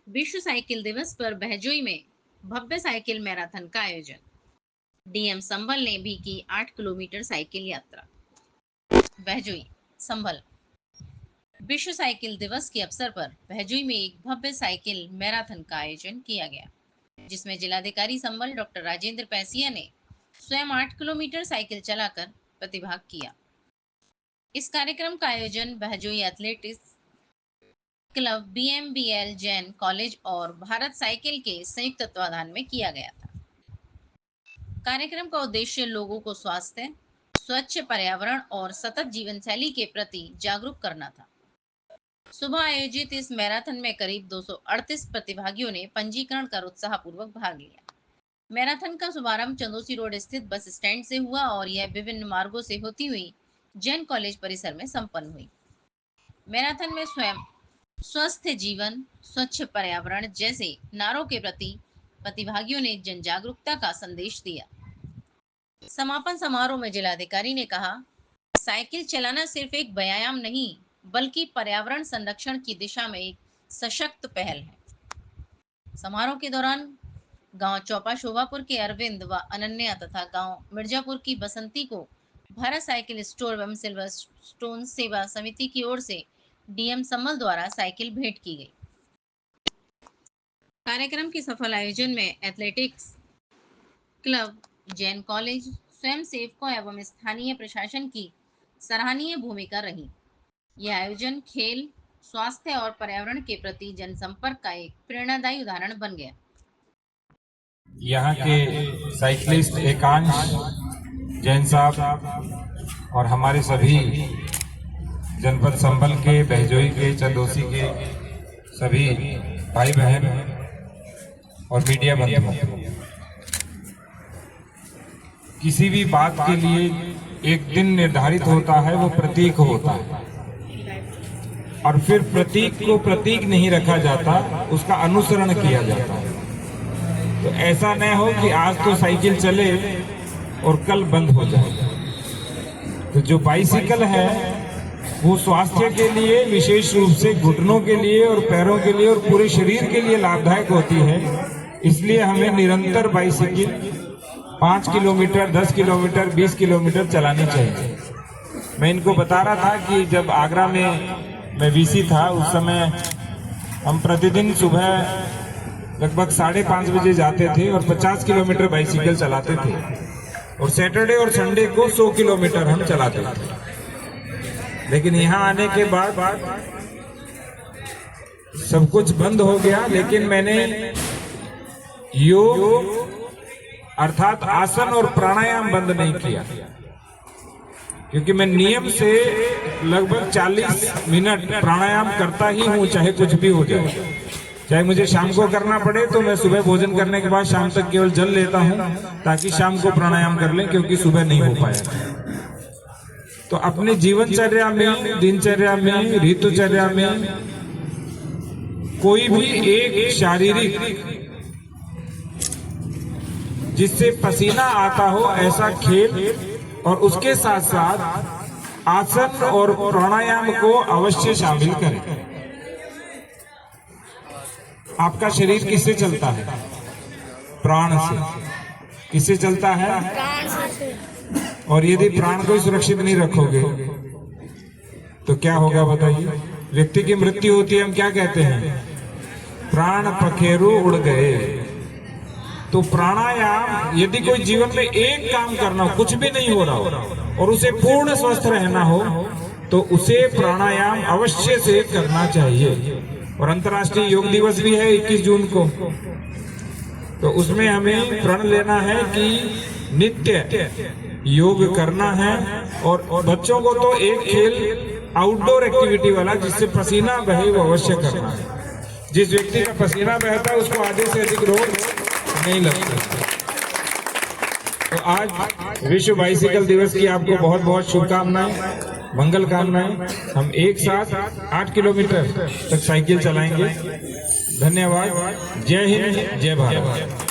विश्व साइकिल दिवस पर बहजोई में भव्य साइकिल मैराथन का आयोजन। डीएम संभल ने भी की 8 किलोमीटर साइकिल यात्रा। बहजोई संभल। विश्व साइकिल दिवस के अवसर पर बहजोई में एक भव्य साइकिल मैराथन का आयोजन किया गया, जिसमें जिलाधिकारी संभल डॉक्टर राजेंद्र पैसिया ने स्वयं 8 किलोमीटर साइकिल चलाकर प्रतिभाग किया। इस कार्यक्रम का आयोजन Bahjoi athletics club, BMBL Jain college और भारत साइकिल के संयुक्त तत्वाधान में किया गया था। कार्यक्रम का उद्देश्य लोगों को स्वास्थ्य, स्वच्छ पर्यावरण और सतत जीवन शैली के प्रति जागरूक करना था। सुबह आयोजित इस मैराथन में करीब 238 प्रतिभागियों ने पंजीकरण कर उत्साहपूर्वक भाग लिया। मैराथन का शुभारंभ चंदोसी रोड स्थित बस स्टैंड से हुआ और यह विभिन्न मार्गों से होती हुई जैन कॉलेज परिसर में संपन्न हुई। मैराथन में स्वयं स्वस्थ जीवन, स्वच्छ पर्यावरण जैसे नारों के प्रति प्रतिभागियों ने जन जागरूकता का संदेश दिया। समापन समारोह में जिलाधिकारी ने कहा, साइकिल चलाना सिर्फ एक व्यायाम नहीं बल्कि पर्यावरण संरक्षण की दिशा में एक सशक्त पहल है। समारोह के दौरान गांव चौपा शोभापुर के अरविंद व अनन्या तथा गांव मिर्जापुर की बसंती को भारत साइकिल स्टोर एवं सिल्वर स्टोन सेवा समिति की ओर से डीएम संभल द्वारा साइकिल भेंट की गई। कार्यक्रम के सफल आयोजन में एथलेटिक्स क्लब, जैन कॉलेज, स्वयं सेवकों एवं स्थानीय प्रशासन की सराहनीय भूमिका रही। यह आयोजन खेल, स्वास्थ्य और पर्यावरण के प्रति जनसंपर्क का एक प्रेरणादायी उदाहरण बन गया। यहाँ के साइकिलिस्ट एकांश जैन साहब और हमारे सभी जनपद संभल के, बहजोई के, चंदोसी के सभी भाई बहन और मीडिया बंधु, किसी भी बात के लिए एक दिन निर्धारित होता है, वो प्रतीक होता है और फिर प्रतीक को प्रतीक नहीं रखा जाता, उसका अनुसरण किया जाता है। तो ऐसा न हो कि आज तो साइकिल चले और कल बंद हो जाए। तो जो बाइसिकल है वो स्वास्थ्य के लिए, विशेष रूप से घुटनों के लिए और पैरों के लिए और पूरे शरीर के लिए लाभदायक होती है। इसलिए हमें निरंतर बाइसिकल 5 किलोमीटर, 10 किलोमीटर, 20 किलोमीटर चलानी चाहिए। मैं इनको बता रहा था कि जब आगरा में मैं वीसी था, उस समय हम प्रतिदिन सुबह लगभग 5:30 बजे जाते थे और 50 किलोमीटर बाइसिकल चलाते थे और सैटरडे और संडे को 100 किलोमीटर हम चलाते थे। लेकिन यहाँ आने के बाद सब कुछ बंद हो गया, लेकिन मैंने योग अर्थात आसन और प्राणायाम बंद नहीं किया, क्योंकि मैं नियम से लगभग 40 मिनट प्राणायाम करता ही हूँ, चाहे कुछ भी हो जाए। चाहे मुझे शाम को करना पड़े तो मैं सुबह भोजन करने के बाद शाम तक केवल जल लेता हूँ ताकि शाम को प्राणायाम कर लें, क्योंकि सुबह नहीं हो पाया। तो अपने जीवनचर्या में, दिनचर्या में, ऋतुचर्या में कोई भी एक शारीरिक जिससे पसीना आता हो ऐसा खेल और उसके साथ साथ आसन और प्राणायाम को अवश्य शामिल करें। आपका शरीर किससे चलता है? प्राण से। किससे चलता है? प्राण से। और यदि प्राण को सुरक्षित नहीं रखोगे तो क्या होगा बताइए? व्यक्ति की मृत्यु होती है, हम क्या कहते हैं? प्राण पखेरु उड़ गए। तो प्राणायाम, यदि कोई जीवन में एक काम करना हो, कुछ भी नहीं हो रहा हो और उसे पूर्ण स्वस्थ रहना हो, तो उसे प्राणायाम अवश्य से करना चाहिए। और अंतर्राष्ट्रीय योग दिवस भी है 21 जून को, तो उसमें हमें प्रण लेना है कि नित्य योग करना है। और बच्चों को तो एक खेल आउटडोर एक्टिविटी वाला जिससे पसीना बहे वो अवश्य करना है। जिस व्यक्ति का पसीना बहता है उसको आधे से अधिक रोग नहीं लगता। तो आज विश्व बाइसिकल दिवस की आपको बहुत बहुत शुभकामनाएं, मंगल कामनाएं। हम एक साथ 8 किलोमीटर तक साइकिल चलाएंगे। धन्यवाद। जय हिंद, जय भारत।